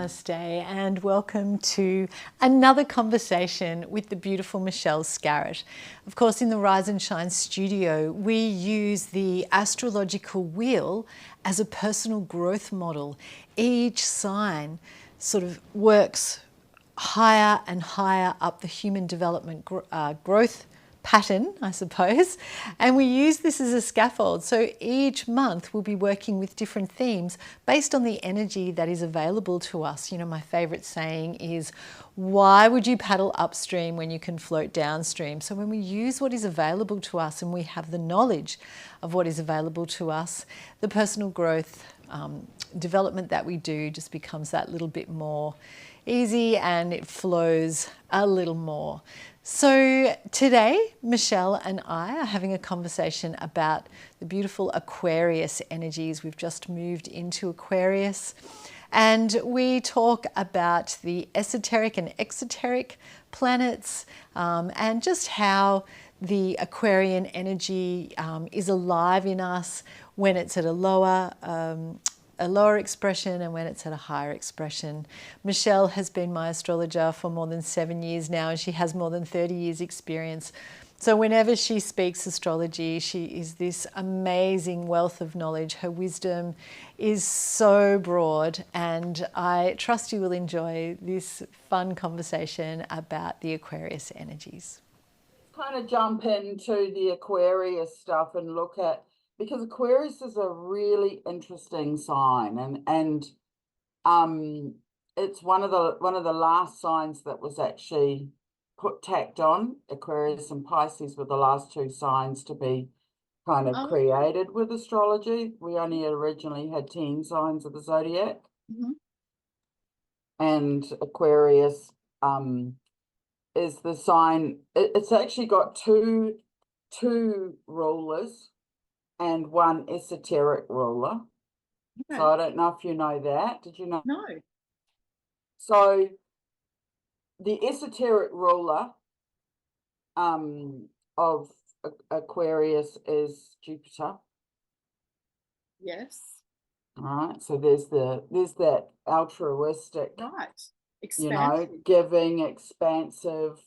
Namaste and welcome to another conversation with the beautiful Michelle Scarrott. Of course, in the Rise and Shine studio, we use the astrological wheel as a personal growth model. Each sign sort of works higher and higher up the human development growth pattern, I suppose, and we use this as a scaffold. So each month we'll be working with different themes based on the energy that is available to us. You know, my favorite saying is, why would you paddle upstream when you can float downstream? So when we use what is available to us and we have the knowledge of what is available to us, the personal growth development that we do just becomes that little bit more easy and it flows a little more. So today, Michelle and I are having a conversation about the beautiful Aquarius energies. We've just moved into Aquarius and we talk about the esoteric and exoteric planets and just how the Aquarian energy is alive in us when it's at a lower expression and when it's at a higher expression. Michelle has been my astrologer for more than 7 years now, and she has more than 30 years experience. So whenever she speaks astrology, she is this amazing wealth of knowledge. Her wisdom is so broad, and I trust you will enjoy this fun conversation about the Aquarius energies. Kind of jump into the Aquarius stuff and look at, because Aquarius is a really interesting sign, and it's one of the last signs that was actually tacked on. Aquarius and Pisces were the last two signs to be kind of created with astrology. We only originally had 10 signs of the zodiac, and Aquarius is the sign. It's actually got two rulers and one esoteric ruler. Okay. So I don't know if you know that. Did you know? No. So the esoteric ruler of Aquarius is Jupiter. Yes. All right. So there's that altruistic, right, expansive. Giving, expansive,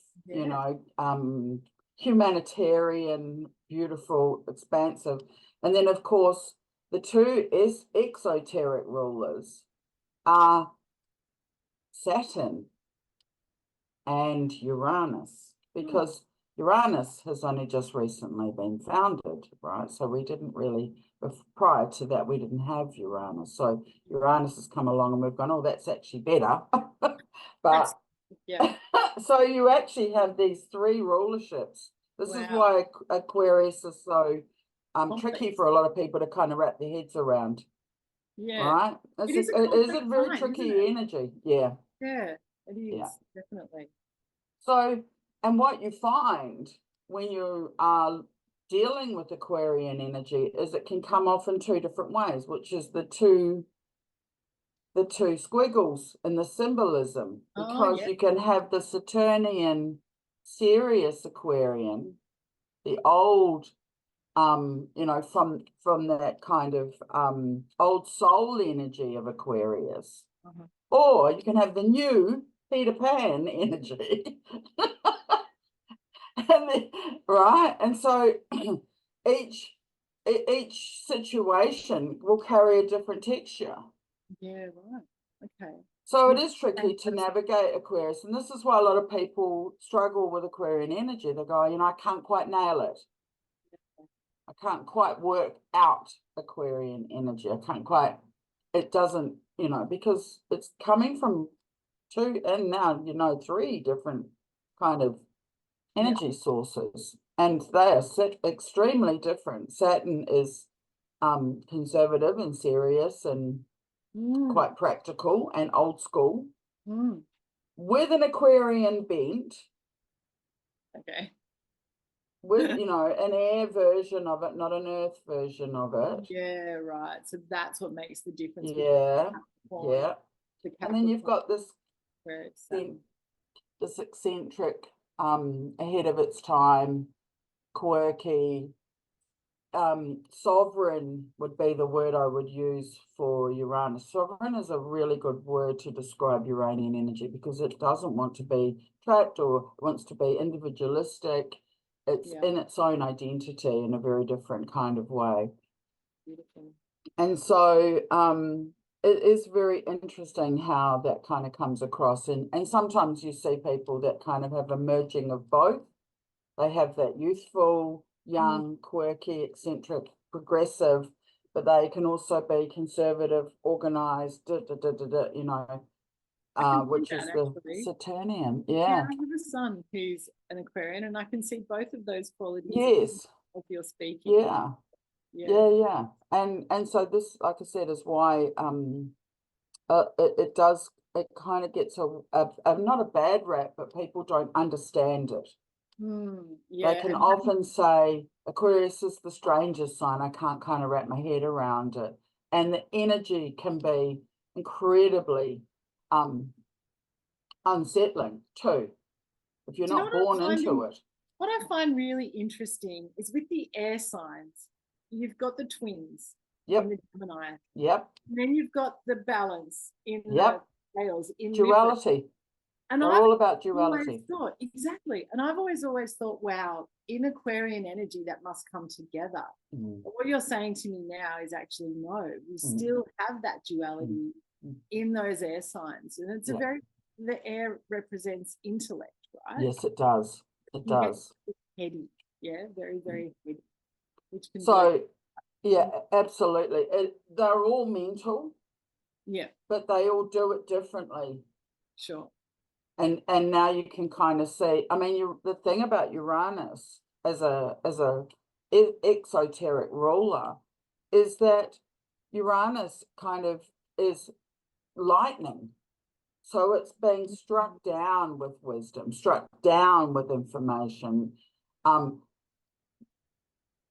humanitarian, beautiful, expansive. And then, of course, the two exoteric rulers are Saturn and Uranus, because Uranus has only just recently been founded, right? So we didn't really, prior to that, we didn't have Uranus. So Uranus has come along and we've gone, oh, that's actually better. But yeah. So you actually have these three rulerships. This is why Aquarius is so tricky for a lot of people to kind of wrap their heads around. Yeah. Right? It is a very tricky energy. Yeah. Yeah, it is, definitely. So, and what you find when you are dealing with Aquarian energy is it can come off in two different ways, which is the two squiggles in the symbolism, because you can have the Saturnian Sirius Aquarian, the old from that kind of old soul energy of Aquarius, or you can have the new Peter Pan energy. And so each situation will carry a different texture. Yeah, right. Okay. So it is tricky to navigate Aquarius, and this is why a lot of people struggle with Aquarian energy. They go, I can't quite nail it. I can't quite work out Aquarian energy. It doesn't, because it's coming from two and now, three different kind of energy sources, and they are extremely different. Saturn is conservative and serious and quite practical and old school, with an Aquarian bent. Okay. With an air version of it, not an earth version of it. Yeah, right. So that's what makes the difference. Yeah. And then you've got this eccentric, ahead of its time, quirky, sovereign would be the word I would use for Uranus. Sovereign is a really good word to describe Uranian energy because it doesn't want to be trapped or wants to be individualistic. It's in its own identity in a very different kind of way. Beautiful. And so it is very interesting how that kind of comes across. And sometimes you see people that kind of have a merging of both. They have that youthful, young, quirky, eccentric, progressive, but they can also be conservative, organized, you know, which is the Saturnian. Yeah, Yeah. I have a son who's an Aquarian, and I can see both of those qualities. Yes. As you're speaking. Yeah. Yeah. And so this, like I said, is why it kind of gets a not a bad rap, but people don't understand it. They can often say Aquarius is the strangest sign. I can't kind of wrap my head around it. And the energy can be incredibly unsettling too, if you're not born into it. What I find really interesting is with the air signs, you've got the twins in the Gemini. Yep. And then you've got the balance in the scales, in duality. And We're all about duality. Exactly. And I've always thought, wow, in Aquarian energy, that must come together. But what you're saying to me now is actually no, we still have that duality in those air signs. And it's the air represents intellect, right? Yes, it does. It does. Heady. Yeah, very, very heady. Which can absolutely. They're all mental. Yeah. But they all do it differently. Sure. And now you can kind of see, I mean, the thing about Uranus as a exoteric ruler is that Uranus kind of is lightning. So it's being struck down with wisdom, struck down with information,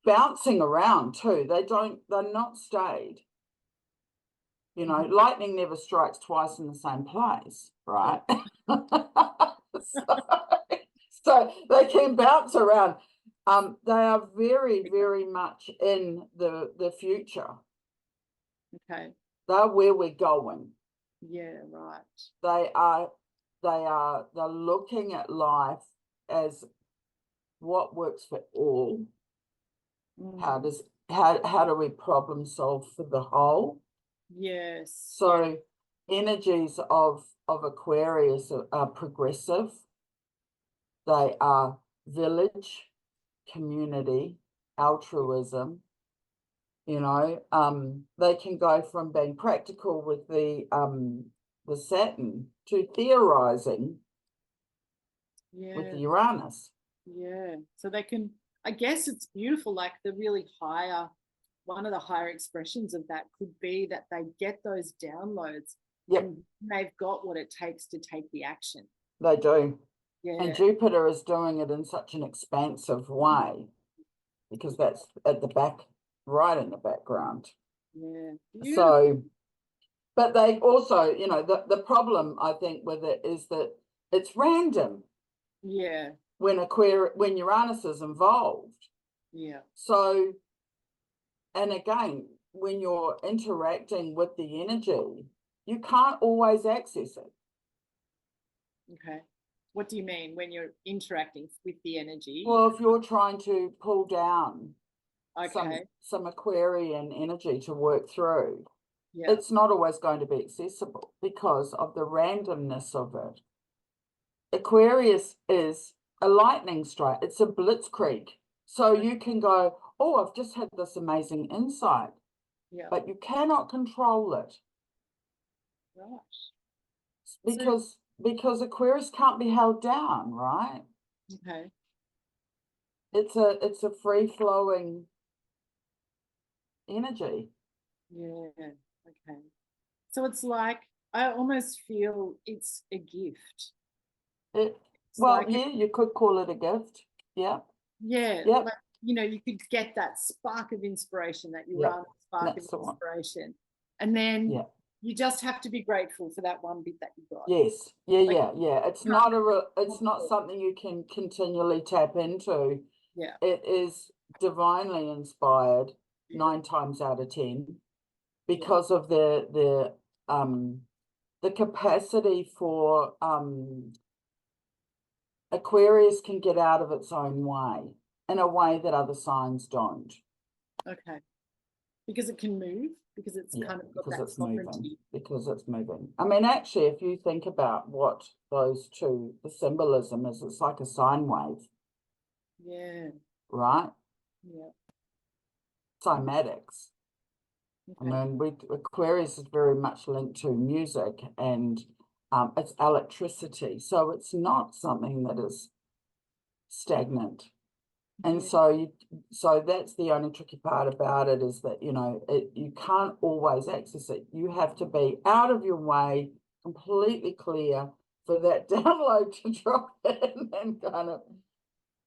bouncing around too. They're not stayed. You know, lightning never strikes twice in the same place, right? so they can bounce around. They are very, very much in the future. Okay. They're where we're going. Yeah, right. They're looking at life as what works for all. How do we problem solve for the whole? Yes. So energies of Aquarius are progressive. They are village, community, altruism. You know, they can go from being practical with the Saturn to theorizing with the Uranus. Yeah. So they can, I guess it's beautiful, like the really higher, one of the higher expressions of that could be that they get those downloads and they've got what it takes to take the action. They do. Yeah. And Jupiter is doing it in such an expansive way because that's at the back, right in the background. Yeah. So, but they also, you know, the problem I think with it is that it's random. Yeah. When Uranus is involved. Yeah. So, and again, when you're interacting with the energy, you can't always access it. Okay. What do you mean when you're interacting with the energy? Well, if you're trying to pull down some Aquarian energy to work through, it's not always going to be accessible because of the randomness of it. Aquarius is a lightning strike. It's a blitzkrieg. So you can go, oh, I've just had this amazing insight, but you cannot control it. Right. Because Aquarius can't be held down, right? Okay. It's a free-flowing energy. Yeah. Okay. So it's like, I almost feel it's a gift. You could call it a gift. Yeah. Yeah. Yep. Like, you know, you could get that spark of inspiration, that Uranus spark of inspiration. And then you just have to be grateful for that one bit that you got. Yes. Yeah. It's not something you can continually tap into. Yeah. It is divinely inspired 9 times out of 10 because of the capacity for Aquarius can get out of its own way in a way that other signs don't. Okay. Because it can move, because it's kind of got that sovereignty. Because it's moving. I mean, actually, if you think about what those two, the symbolism is, it's like a sine wave. Yeah. Right? Yeah. Cymatics. Okay. I mean, Aquarius is very much linked to music and it's electricity. So it's not something that is stagnant. And so that's the only tricky part about it, is that, you know, you can't always access it. You have to be out of your way, completely clear for that download to drop in and kind of,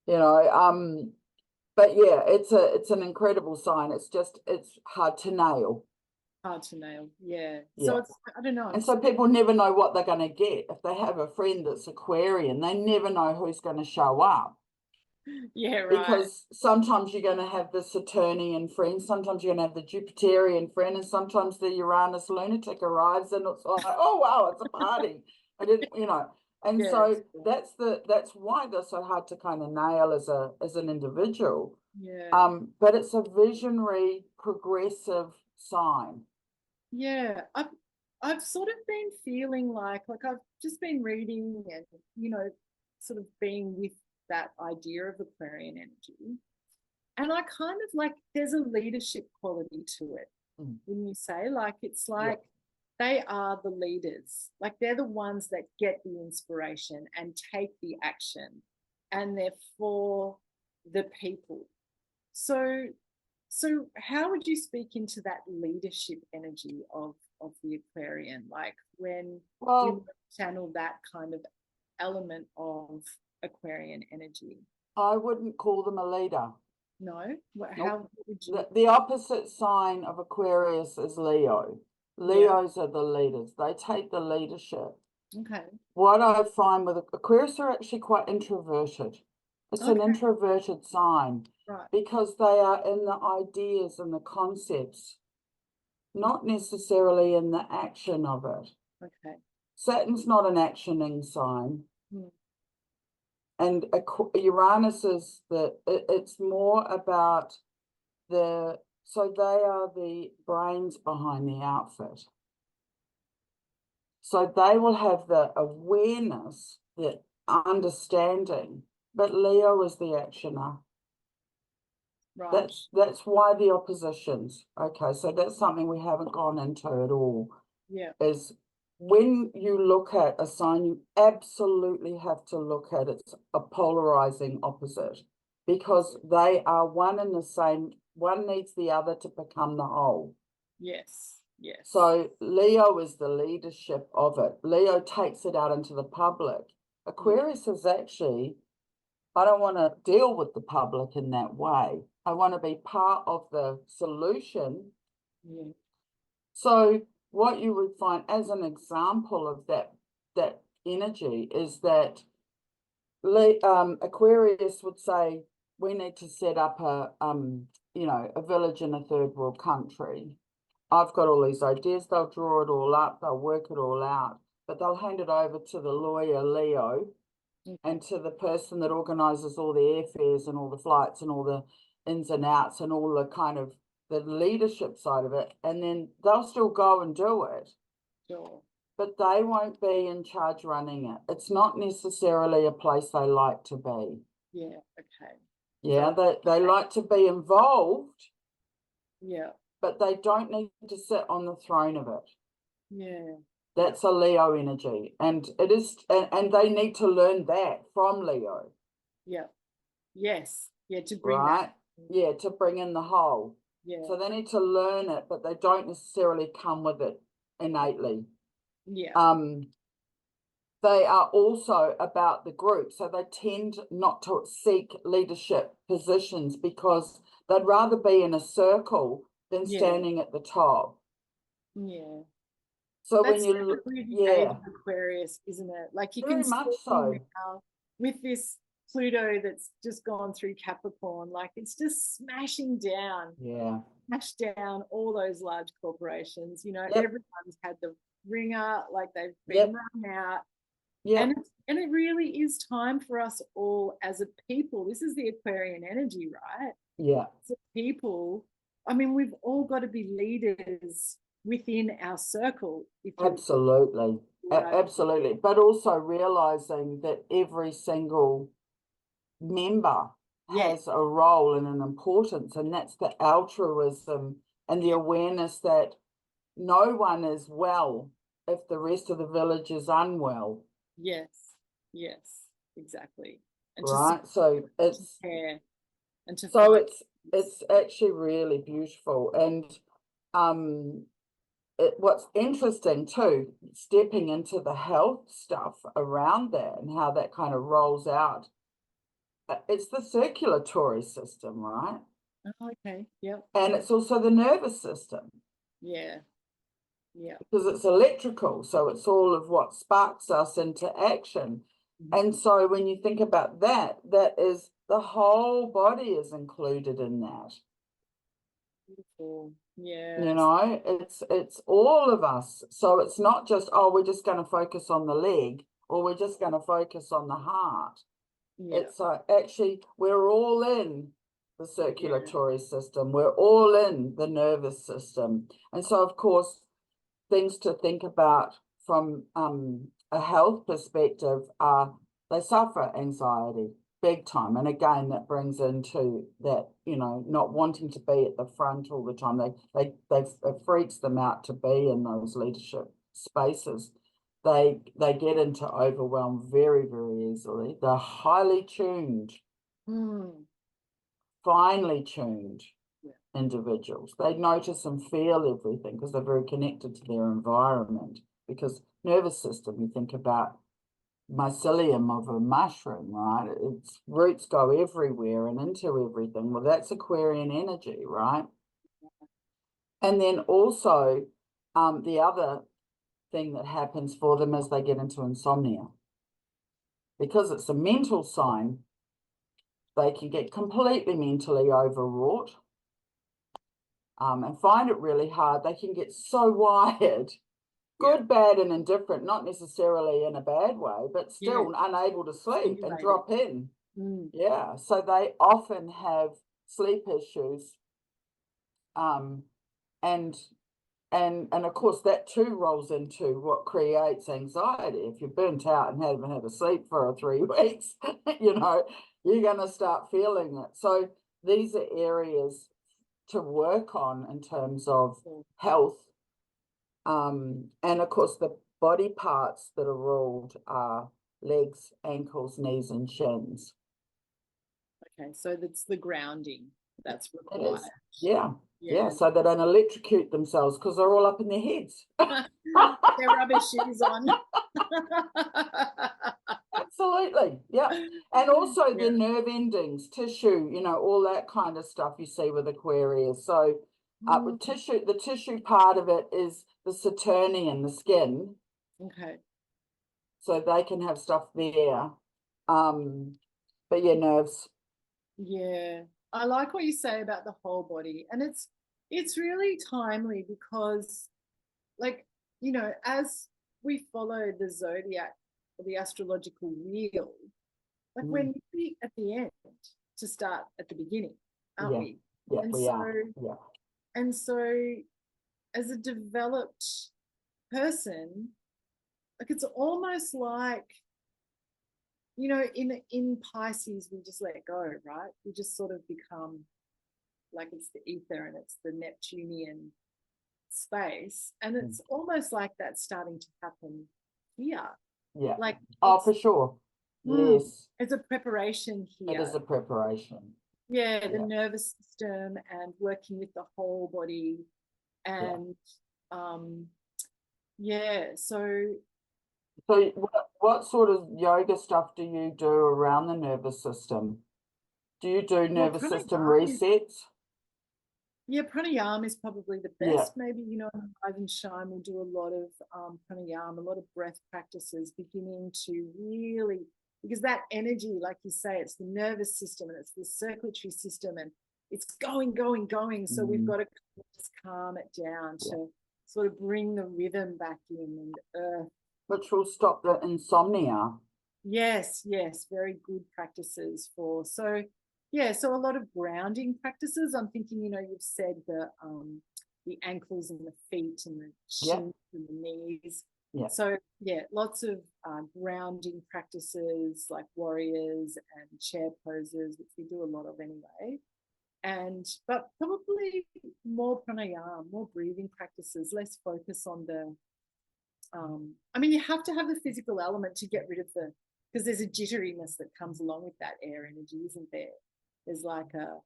you know, but yeah, it's an incredible sign. It's hard to nail. Hard to nail, yeah. So it's, I don't know. And so people never know what they're going to get. If they have a friend that's Aquarian, they never know who's going to show up. Yeah, right. Because sometimes you're going to have the Saturnian friend, sometimes you're going to have the Jupiterian friend, and sometimes the Uranus lunatic arrives and it's like, oh wow, it's a party. I didn't, you know. And so that's why they're so hard to kind of nail as an individual. Yeah. But it's a visionary, progressive sign. Yeah. I've sort of been feeling like I've just been reading and, you know, sort of being with that idea of Aquarian energy. And I kind of like, there's a leadership quality to it. When you say, like, it's like they are the leaders, like they're the ones that get the inspiration and take the action, and they're for the people. So how would you speak into that leadership energy of the Aquarian, like when you channel that kind of element of Aquarian energy? I wouldn't call them a leader. No? How would you? The opposite sign of Aquarius is Leo. Leos are the leaders. They take the leadership. Okay. What I find with Aquarius are actually quite introverted. It's an introverted sign. Right. Because they are in the ideas and the concepts, not necessarily in the action of it. Okay. Saturn's not an actioning sign. And Uranus is it's more about so they are the brains behind the outfit. So they will have the awareness, the understanding, but Leo is the actioner. Right. That's why the oppositions. Okay, so that's something we haven't gone into at all. Yeah. Is when you look at a sign, you absolutely have to look at it's a polarizing opposite, because they are one and the same. One needs the other to become the whole. Yes, yes. So Leo is the leadership of it. Leo takes it out into the public. Aquarius is actually, I don't want to deal with the public in that way. I want to be part of the solution. Yeah. So what you would find as an example of that energy is that Aquarius would say, we need to set up a village in a third world country. I've got all these ideas. They'll draw it all up. They'll work it all out, but they'll hand it over to the lawyer, Leo, and to the person that organizes all the airfares and all the flights and all the ins and outs and all the kind of the leadership side of it. And then they'll still go and do it. Sure. But they won't be in charge running it. It's not necessarily a place they like to be. Yeah, okay. Yeah, they like to be involved. Yeah. But they don't need to sit on the throne of it. Yeah. That's a Leo energy. And it is, and they need to learn that from Leo. Yeah. Yes. Yeah, to bring that. Yeah, to bring in the whole. Yeah. So they need to learn it, but they don't necessarily come with it innately. Yeah. They are also about the group. So they tend not to seek leadership positions because they'd rather be in a circle than standing at the top. Yeah. So that's when you look, really age of Aquarius, isn't it? Like you very can much so. Now with this Pluto that's just gone through Capricorn. Like, it's just smashing down, smashed down all those large corporations. You know, everyone's had the ringer, like they've been run out. And it really is time for us all as a people. This is the Aquarian energy, right? Yeah. As a people, I mean, we've all got to be leaders within our circle. Absolutely. Absolutely. But also realizing that every single member has a role and an importance, and that's the altruism and the awareness that no one is well if the rest of the village is unwell. Yes, exactly. And right. So it's care and to it's actually really beautiful. And what's interesting too, stepping into the health stuff around that and how that kind of rolls out. It's the circulatory system, right? Oh, okay. Yep. And it's also the nervous system. Yeah. Because it's electrical, so it's all of what sparks us into action. And so when you think about that, that is the whole body is included in that. Beautiful. Yeah. You know, it's all of us. So it's not just, oh, we're just going to focus on the leg, or we're just going to focus on the heart. It's actually, we're all in the circulatory system. We're all in the nervous system. And so, of course, things to think about from a health perspective are they suffer anxiety big time. And again, that brings into that, you know, not wanting to be at the front all the time. It freaks them out to be in those leadership spaces. They get into overwhelm very, very easily. They're highly tuned, finely tuned individuals. They notice and feel everything because they're very connected to their environment. Because nervous system, you think about mycelium of a mushroom, right? Its roots go everywhere and into everything. Well, that's Aquarian energy, right? And then also the other thing that happens for them is they get into insomnia. Because it's a mental sign, they can get completely mentally overwrought and find it really hard. They can get so wired, good, bad, and indifferent, not necessarily in a bad way, but still unable to sleep and drop in. Yeah, so they often have sleep issues. And of course, that too rolls into what creates anxiety. If you're burnt out and haven't had a sleep for 3 weeks, you know, you're going to start feeling it. So these are areas to work on in terms of health. And of course, the body parts that are ruled are legs, ankles, knees, and shins. Okay, so that's the grounding that's required. Yeah, so they don't electrocute themselves because they're all up in their heads. Their rubber shoes on. Absolutely, yeah. And also the nerve endings, tissue, you know, all that kind of stuff you see with Aquarius. So with tissue, the tissue part of it is the Saturnian, the skin. Okay. So they can have stuff there. But yeah, nerves. Yeah. I like what you say about the whole body. And it's really timely because, like, you know, as we follow the zodiac or the astrological wheel, like we're nearly at the end to start at the beginning, aren't we? Yeah, and we so, are. Yeah. And so as a developed person, like it's almost like, you know, in Pisces, we just let go, right? We just sort of become like it's the ether and it's the Neptunian space. And it's almost like that's starting to happen here. Yeah. Like, for sure. Yes. It's a preparation here. It is a preparation. Yeah, the nervous system and working with the whole body. And So what sort of yoga stuff do you do around the nervous system? Do you do nervous system resets? Yeah, pranayama is probably the best. Maybe, you know, in Rise and Shine, we'll do a lot of pranayama, a lot of breath practices, beginning to really because that energy, like you say, it's the nervous system and it's the circulatory system, and it's going. So we've got to just calm it down to sort of bring the rhythm back in, and which will stop the insomnia. Yes, very good practices for. So yeah, so a lot of grounding practices. I'm thinking, you've said the ankles and the feet and the shins and the knees. Yeah. So yeah, lots of grounding practices like warriors and chair poses, which we do a lot of anyway. But probably more pranayama, more breathing practices, less focus on the. I mean, you have to have the physical element to get rid of because there's a jitteriness that comes along with that air energy, isn't there? There's like a,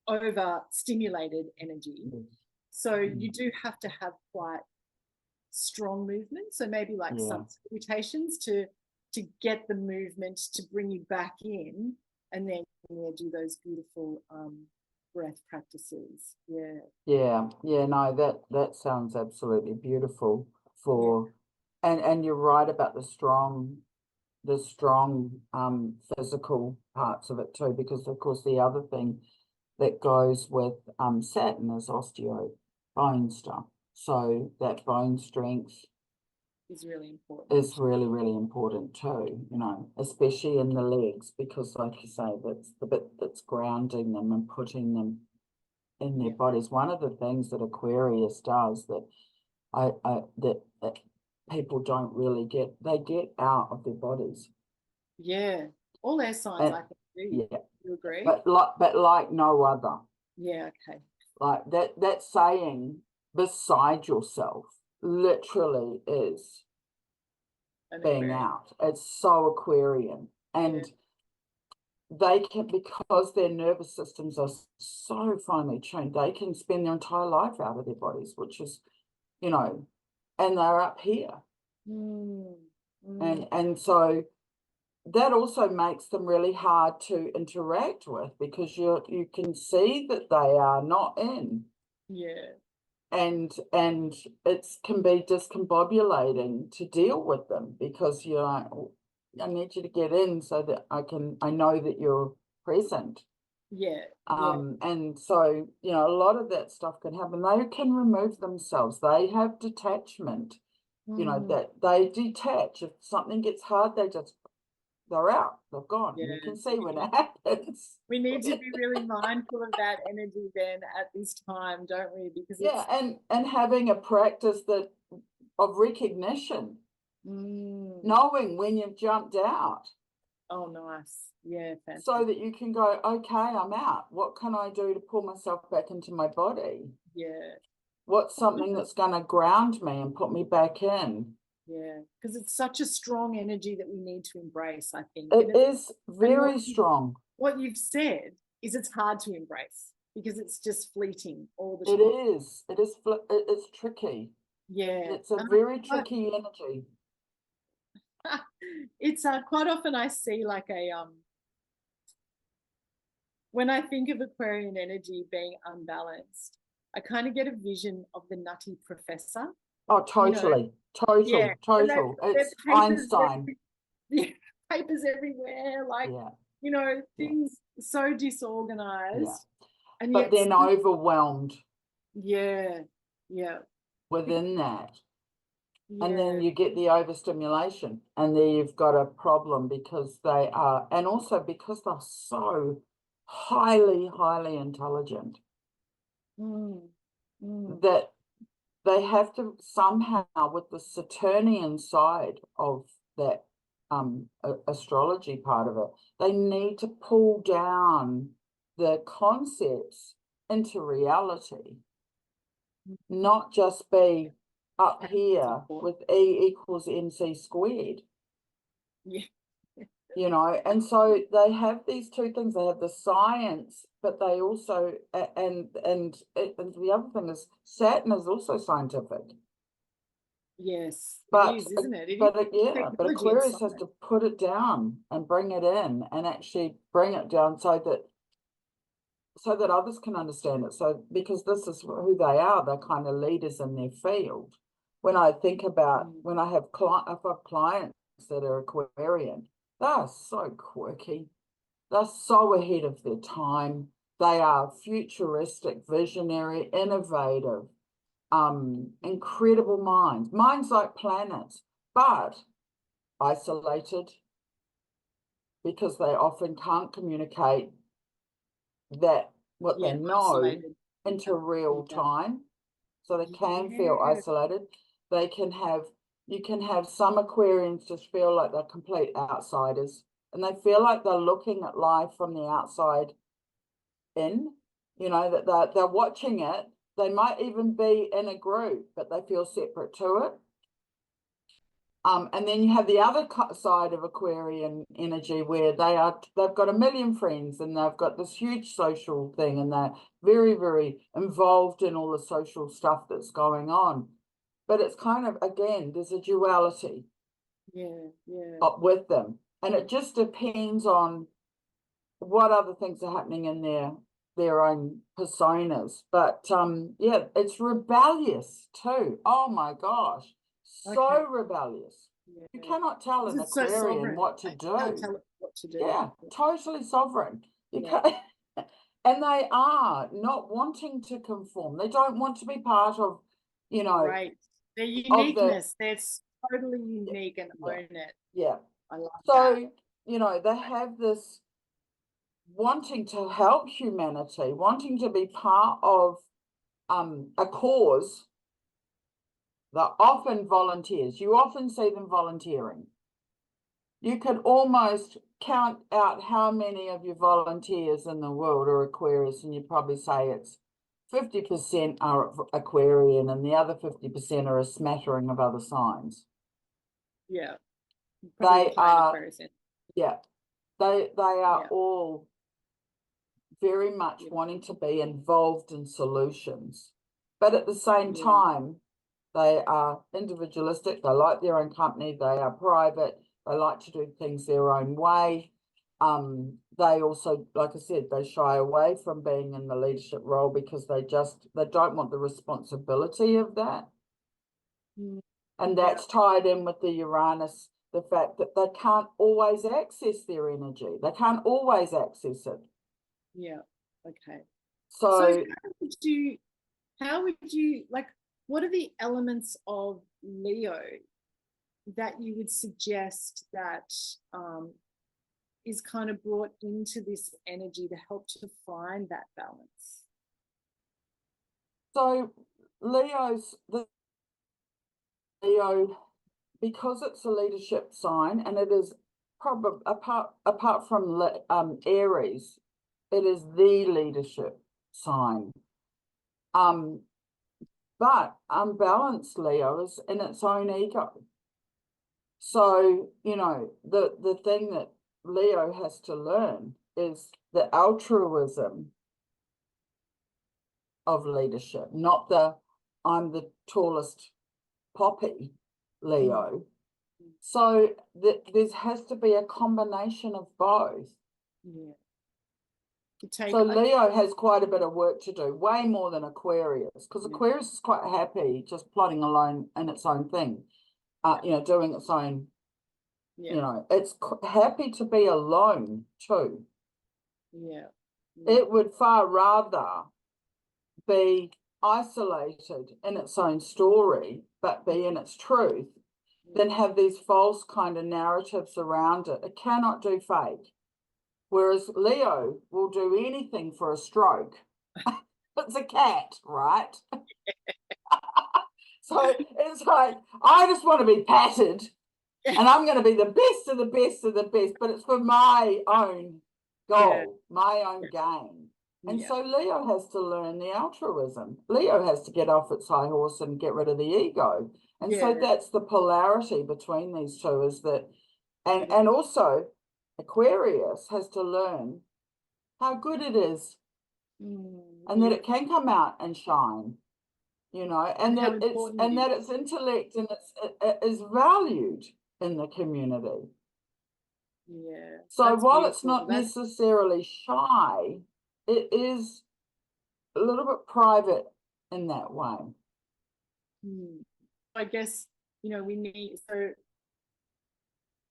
overstimulated energy. So you do have to have quite strong movement. So maybe like some salutations to get the movement to bring you back in, and then do those beautiful breath practices. No, that sounds absolutely beautiful and you're right about the strong physical parts of it too, because of course the other thing that goes with Saturn is osteo bone stuff, so that bone strength is really important. Is really, really important too, especially in the legs, because like you say, that's the bit that's grounding them and putting them in their bodies. One of the things that Aquarius does that that people don't really get, they get out of their bodies. Yeah, all their signs I can do. Yeah, you agree? But like no other. Yeah, okay. Like that saying beside yourself literally is being out. It's so Aquarian, and they can, because their nervous systems are so finely tuned, they can spend their entire life out of their bodies, which is, and they're up here. And so that also makes them really hard to interact with, because you can see that they are not in. And it can be discombobulating to deal with them, because you're like, I need you to get in so that I know that you're present. And so, a lot of that stuff can happen. They can remove themselves. They have detachment, that they detach. If something gets hard, they're out, they're gone. You can see when it happens. We need to be really mindful of that energy then at this time, don't we? Because and having a practice of recognition, knowing when you've jumped out. Oh, nice. Yeah, fantastic. So that you can go, okay, I'm out. What can I do to pull myself back into my body? What's something that's going to ground me and put me back in? Because it's such a strong energy that we need to embrace, I think. It is very strong. What you've said is it's hard to embrace because it's just fleeting all the time. It is. It's tricky. It's a very tricky energy. It's quite often I see like when I think of Aquarian energy being unbalanced, I kind of get a vision of the Nutty Professor. Oh, totally. Total. It's Einstein. Papers everywhere, like, things so disorganized. And but then overwhelmed. Within that. And then you get the overstimulation, and there you've got a problem, because they are, and also because they're so highly, highly intelligent that they have to somehow, with the Saturnian side of that astrology part of it, they need to pull down the concepts into reality, not just be up here with E equals MC squared. And so they have these two things. They have the science, but they also, and the other thing is Saturn is also scientific. But it is, isn't it? But Aquarius has to put it down and bring it in, and actually bring it down so that others can understand it. So, because this is who they are, they're kind of leaders in their field. when I think about when I have clients that are Aquarian, they are so quirky. They're so ahead of their time. They are futuristic, visionary, innovative, incredible minds like planets, but isolated because they often can't communicate that what they know Isolated. into real time. So they can feel isolated. They can have, you can have some Aquarians just feel like they're complete outsiders, and they feel like they're looking at life from the outside in, that they're watching it. They might even be in a group, but they feel separate to it. And then you have the other side of Aquarian energy where they've got a million friends and they've got this huge social thing and they're very, very involved in all the social stuff that's going on. But it's kind of, again, there's a duality with them. And it just depends on what other things are happening in their own personas. But yeah, it's rebellious too. Oh my gosh. So rebellious. You cannot tell an Aquarian what to do. Can't tell it what to do. Yeah, totally sovereign. You can't, and they are not wanting to conform. They don't want to be part of, right. Their uniqueness. They're totally unique and own it. Yeah. I love that. So, they have this wanting to help humanity, wanting to be part of a cause. They're often volunteers. You often see them volunteering. You could almost count out how many of your volunteers in the world are Aquarius, and you'd probably say it's 50% are Aquarian and the other 50% are a smattering of other signs. Yeah. They are, they are all very much wanting to be involved in solutions. But at the same time, they are individualistic. They like their own company. They are private. They like to do things their own way. They also, like I said, they shy away from being in the leadership role because they don't want the responsibility of that. And that's tied in with the Uranus, the fact that they can't always access their energy. They can't always access it. Yeah. Okay. So how would you like, what are the elements of Leo that you would suggest that is kind of brought into this energy to help to find that balance? So Leo, because it's a leadership sign, and it is probably apart from Aries, it is the leadership sign. But unbalanced Leo is in its own ego. So, the thing that Leo has to learn is the altruism of leadership, not I'm the tallest poppy Leo. So there has to be a combination of both. Yeah. So Leo has quite a bit of work to do, way more than Aquarius, because Aquarius is quite happy just plodding alone in its own thing, doing its own, it's happy to be alone too. Yeah. It would far rather be isolated in its own story, but be in its truth, than have these false kind of narratives around it. It cannot do fake. Whereas Leo will do anything for a stroke. It's a cat, right? So it's like, I just want to be patted and I'm going to be the best of the best of the best, but it's for my own goal, my own gain. And so Leo has to learn the altruism. Leo has to get off its high horse and get rid of the ego. And so that's the polarity between these two, is that, and also Aquarius has to learn how good it is, and that it can come out and shine, and that its intellect and it is valued in the community. Yeah. So while it's not necessarily shy, it is a little bit private in that way. I guess, you know, we need to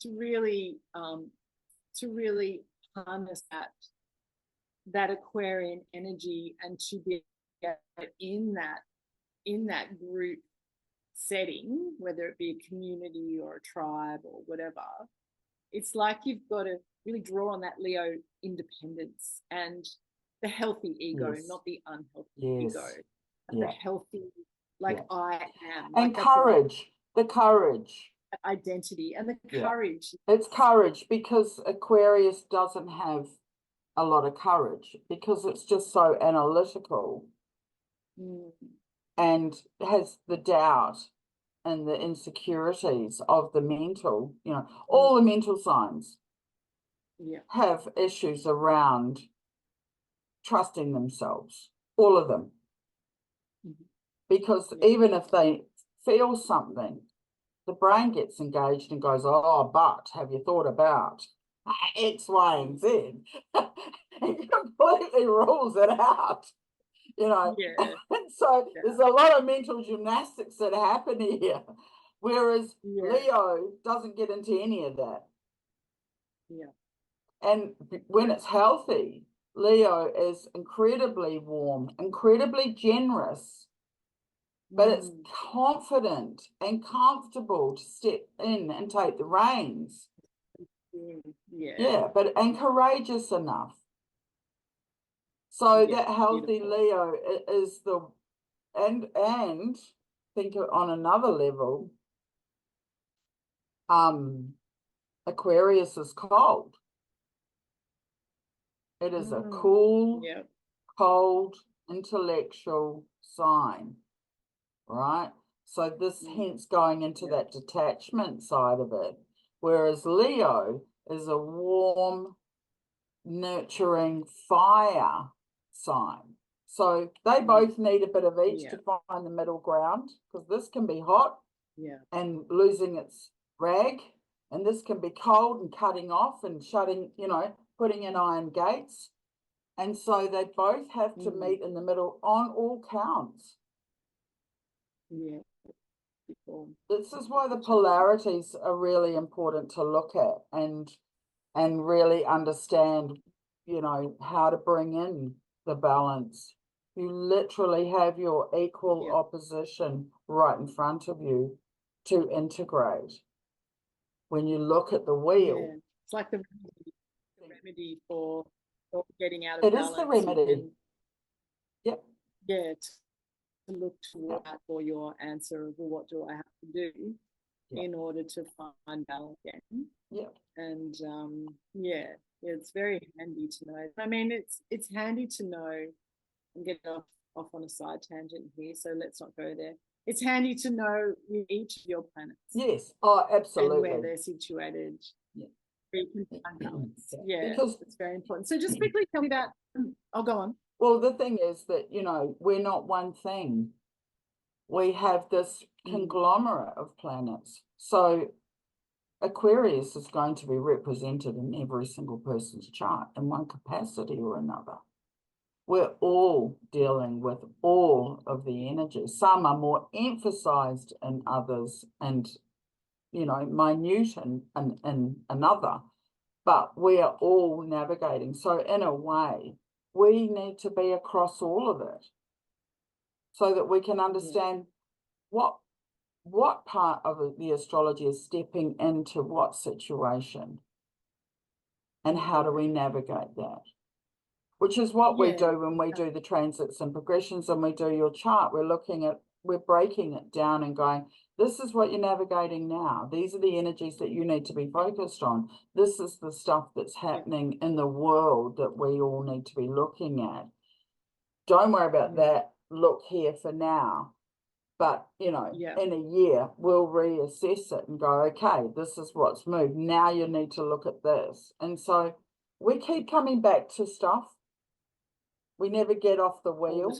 really harness that Aquarian energy, and to be in that group setting, whether it be a community or a tribe or whatever. It's like you've got to really draw on that Leo independence and the healthy ego, Yes. not the unhealthy Yes. ego. Yeah. The healthy, like, Yeah. I am. And like, that's courage, the courage. identity and the Yeah. courage. It's courage, because Aquarius doesn't have a lot of courage, because it's just so analytical and has the doubt and the insecurities of the mental, you know, all the mental signs have issues around trusting themselves, all of them. Because even if they feel something, the brain gets engaged and goes, oh, but have you thought about X, Y, and Z? It completely rules it out, you know. And so there's a lot of mental gymnastics that happen here, whereas Leo doesn't get into any of that. And when it's healthy, Leo is incredibly warm, incredibly generous, but it's confident and comfortable to step in and take the reins. And courageous enough. So that healthy Leo is and think on another level, Aquarius is cold. It is a cool, cold, intellectual sign, right? So this hence going into that detachment side of it. Whereas Leo is a warm, nurturing fire sign. So they both need a bit of each to find the middle ground, because this can be hot and losing its rag, and this can be cold and cutting off and shutting, you know, putting in iron gates. And so they both have to meet in the middle on all counts. This is why the polarities are really important to look at and really understand, you know, how to bring in the balance. You literally have your equal opposition right in front of you to integrate. When you look at the wheel, it's like the remedy for getting out of it balance. is the remedy. To look toward that for your answer of, well, what do I have to do in order to find balance again? And it's very handy to know. I mean, it's handy to know. I'm getting off on a side tangent here, so let's not go there. It's handy to know each of your planets. Yes. Oh, absolutely. And where they're situated. Where you can find balance. Because it's very important. So just quickly tell me about. I'll go on. Well, the thing is that, you know, we're not one thing. We have this conglomerate of planets. So Aquarius is going to be represented in every single person's chart in one capacity or another. We're all dealing with all of the energies. Some are more emphasized in others and, you know, minute in another, but we are all navigating. So in a way, we need to be across all of it so that we can understand what part of the astrology is stepping into what situation and how do we navigate that, which is what we do when we do the transits and progressions and we do your chart. We're breaking it down and going, this is what you're navigating now. These are the energies that you need to be focused on. This is the stuff that's happening in the world that we all need to be looking at. Don't worry about that. Look here for now. But, you know, in a year, we'll reassess it and go, okay, this is what's moved. Now you need to look at this. And so we keep coming back to stuff. We never get off the wheel.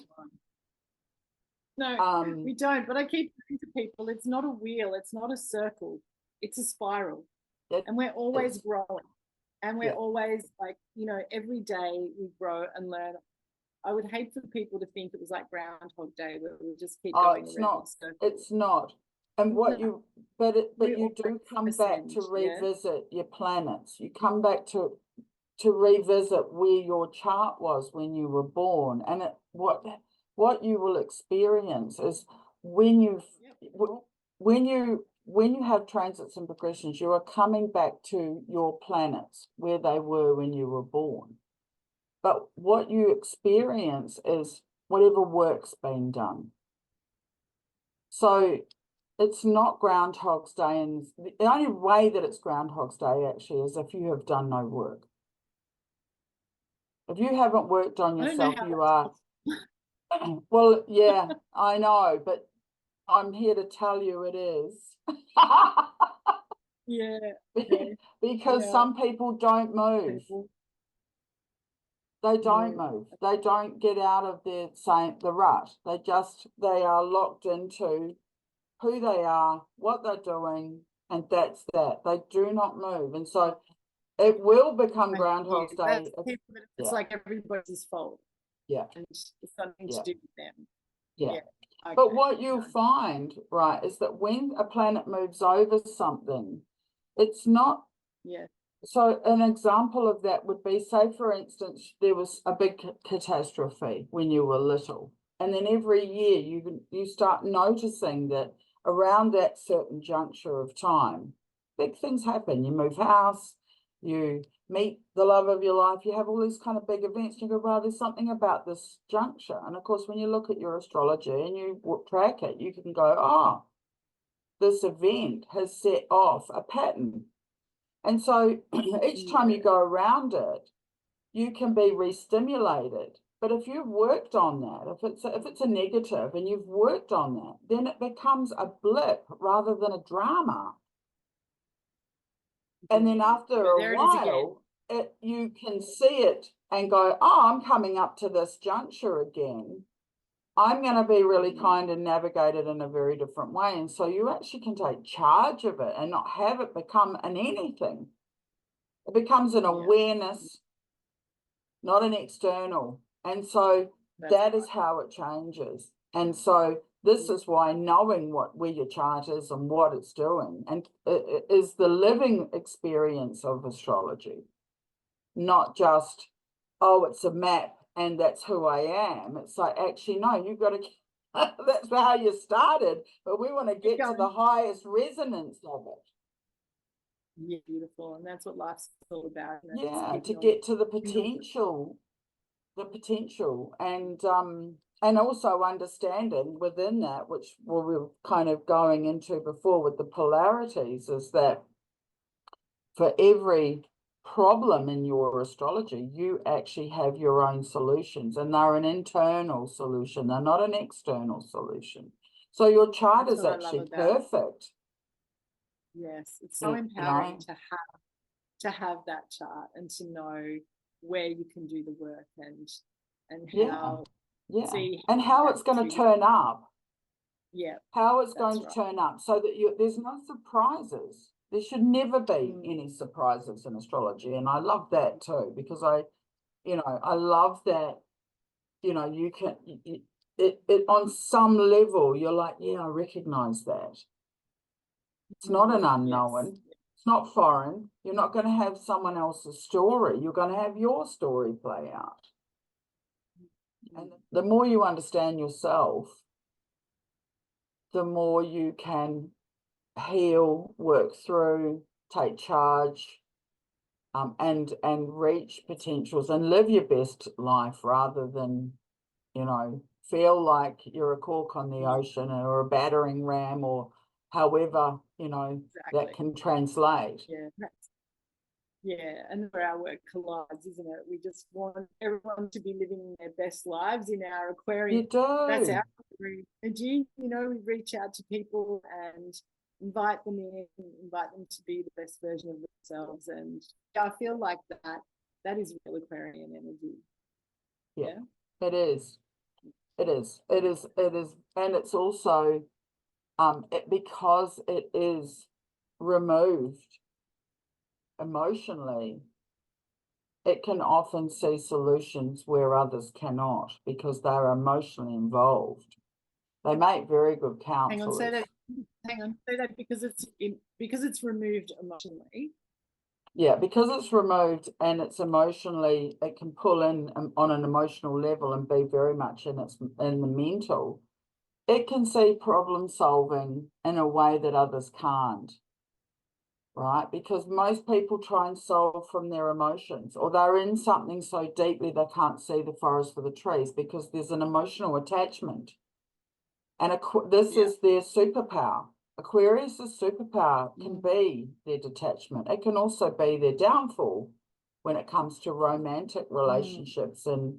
No, we don't. But I keep saying to people, it's not a wheel. It's not a circle. It's a spiral. And we're always growing. And we're always, like, you know, every day we grow and learn. I would hate for people to think it was like Groundhog Day where we just keep going around. It's not. And what No, you, but we you do come back to 100%, yeah. revisit your planets. You come back to revisit where your chart was when you were born, and what you will experience is when you when you have transits and progressions, you are coming back to your planets where they were when you were born. But what you experience is whatever work's been done. So it's not Groundhog's Day, and the only way that it's Groundhog's Day actually is if you have done no work. If you haven't worked on I don't know yourself, how you are. Well, yeah, I know, but I'm here to tell you it is. yeah, okay, Because yeah. some people don't move. People. They don't Yeah. move. They don't get out of the rut. They are locked into who they are, what they're doing, and that's that. They do not move. And so it will become Thank Groundhog's you. That's Day. people that it's Yeah, like everybody's fault yeah, and it's something yeah, to do with them. yeah. Yeah. But Okay. what you'll find, right, is that when a planet moves over something, it's not. Yeah. So an example of that would be, say, for instance, there was a big catastrophe when you were little. And then every year you start noticing that around that certain juncture of time, big things happen. You move house, you meet the love of your life, you have all these kind of big events. You go, well, there's something about this juncture. And of course, when you look at your astrology and you track it, you can go, oh, this event has set off a pattern. And so each time you go around it, you can be re-stimulated. But if you've worked on that, if it's a negative and you've worked on that, then it becomes a blip rather than a drama. And then after a while, you can see it and go, oh, I'm coming up to this juncture again. I'm going to be really kind and navigate it in a very different way. And so you actually can take charge of it and not have it become an anything. It becomes an awareness, not an external. And so that is how it changes. And so this is why knowing where your chart is and what it's doing and it is the living experience of astrology, not just, oh, it's a map and that's who I am. It's like, actually, no, you've got to, that's how you started, but we want to get to the highest resonance of it. Yeah, beautiful. And that's what life's all about. Yeah, to get to the potential, and also understanding within that, which we were kind of going into before with the polarities, is that for every problem in your astrology, you actually have your own solutions, and they're an internal solution. They're not an external solution. So your chart is actually perfect. Yes, it's so empowering to have that chart and to know where you can do the work and how see and how it's going to turn up. Yeah, how it's going to turn up, so that there's no surprises. There should never be any surprises in astrology, and I love that too, because I love that. You can it on some level you're like, yeah, I recognize that. It's not an unknown. Yes. It's not foreign. You're not going to have someone else's story. You're going to have your story play out. And the more you understand yourself, the more you can heal, work through, take charge, and reach potentials and live your best life, rather than, feel like you're a cork on the ocean or a battering ram, or however, that can translate. Yeah, and where our work collides, isn't it? We just want everyone to be living their best lives in our Aquarius. You do. That's our energy. We reach out to people and invite them in, invite them to be the best version of themselves. And I feel like that is real Aquarian energy. Yeah, it is. It is. And it's also, because it is removed emotionally, it can often see solutions where others cannot, because they're emotionally involved. They make very good counselors. Hang on, say that Hang on, say that because it's removed emotionally. Yeah, because it's removed and it's emotionally, it can pull in on an emotional level and be very much in the mental. It can see problem solving in a way that others can't, right? Because most people try and solve from their emotions, or they're in something so deeply they can't see the forest for the trees because there's an emotional attachment. And this is their superpower. Aquarius' superpower can be their detachment. It can also be their downfall when it comes to romantic relationships and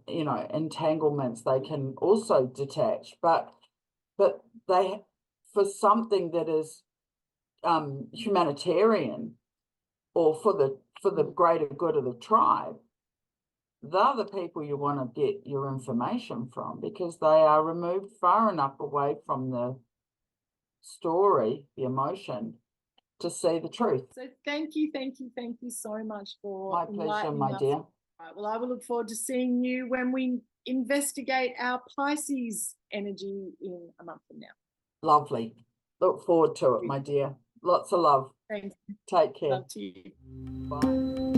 entanglements. They can also detach, but they, for something that is humanitarian or for the greater good of the tribe, they're the people you want to get your information from, because they are removed far enough away from the story, the emotion, to see the truth. So thank you so much for My pleasure, my us. dear. Right, well, I will look forward to seeing you when we investigate our Pisces energy in a month from now. Lovely. Look forward to it, my dear. Lots of love. Thanks. Take care. Love to you. Bye.